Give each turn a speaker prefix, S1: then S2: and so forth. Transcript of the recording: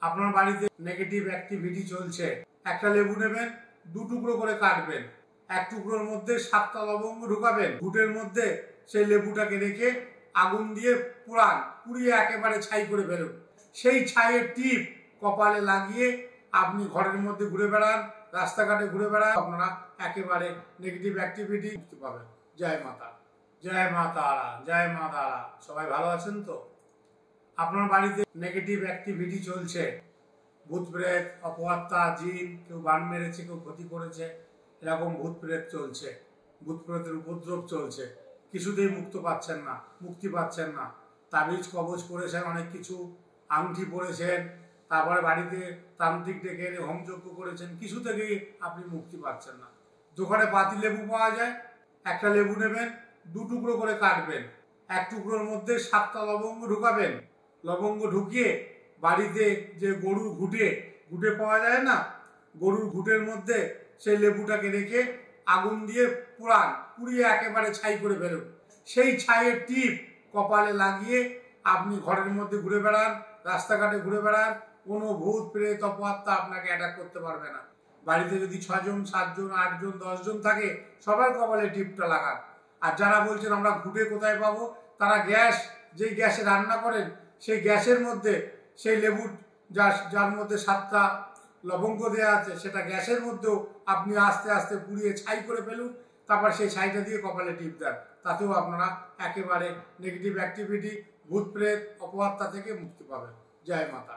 S1: আপনার বাড়িতে negative activity চলছে, একটা লেবু নেবেন, 2 টুকরো করে কাটবেন, 1 টুকরোর মধ্যে 7টা লবঙ্গ ঢুকাবেন, ঘুটের মধ্যে সেই লেবুটাকে রেখে আগুন দিয়ে পুড়িয়ে একেবারে ছাই করে ফেলুন। সেই ছাইয়ের টিপ কপালে লাগিয়ে আপনি ঘরের মধ্যে ঘুরে বেড়ান, রাস্তাঘাটে ঘুরে বেড়ান, আপনারা একেবারে নেগেটিভ অ্যাক্টিভিটি মুক্তি পাবেন। জয় মাতা, জয় মা তারা, জয় মা তারা। সবাই ভালো আছেন তো? আপনার বাড়িতে নেগেটিভ অ্যাক্টিভিটি চলছে, ভূত প্রেত, অপআত্মা, জিন, কেউ বান মেরেছে, কেউ ক্ষতি করেছে, এরকম ভূত প্রেত চলছে, ভূত প্রেতের উপদ্রব চলছে, কিছুতেই মুক্তি পাচ্ছেন না। তাবিজ কবজ করেছেন, অনেক কিছু আংটি পরেছেন, তারপরে বাড়িতে তান্ত্রিক ডেকে এনে হোমযজ্ঞ করেছেন, কিছু থেকেই আপনি মুক্তি পাচ্ছেন না। দোকানে পাতি লেবু পাওয়া যায়, একটা লেবু নেবেন, 2 টুকরো করে কাটবেন, 1 টুকরোর মধ্যে 7টা লবঙ্গ ঢুকাবেন, লবঙ্গ ঢুকিয়ে বাড়িতে যে গরুর ঘুটে পাওয়া যায় না, গরুর ঘুটের মধ্যে সেই লেবুটাকে রেখে আগুন দিয়ে পুড়িয়ে একেবারে ছাই করে ফেলুন। সেই ছাইয়ের টিপ কপালে লাগিয়ে আপনি ঘরের মধ্যে ঘুরে বেড়ান, রাস্তাঘাটে ঘুরে বেড়ান, কোনো ভূত প্রেত অপআত্মা আপনাকে অ্যাটাক করতে পারবে না। বাড়িতে যদি 6 জন, 7 জন, 8 জন, 10 জন থাকে, সবার কপালে টিপটা লাগান। আর যারা বলছেন আমরা ঘুটে কোথায় পাবো, তারা যেই গ্যাসে রান্না করেন সেই গ্যাসের মধ্যে সেই লেবুর যার মধ্যে 7টা লবঙ্গ দেওয়া আছে, সেটা গ্যাসের মধ্যেও আপনি আস্তে আস্তে পুড়িয়ে ছাই করে ফেলুন, তারপর সেই ছাইটা দিয়ে কপালে টিপ দেন। তাতেও আপনারা একেবারে নেগেটিভ অ্যাক্টিভিটি, ভূত প্রেত, অপআত্মা থেকে মুক্তি পাবেন। জয় মাতা।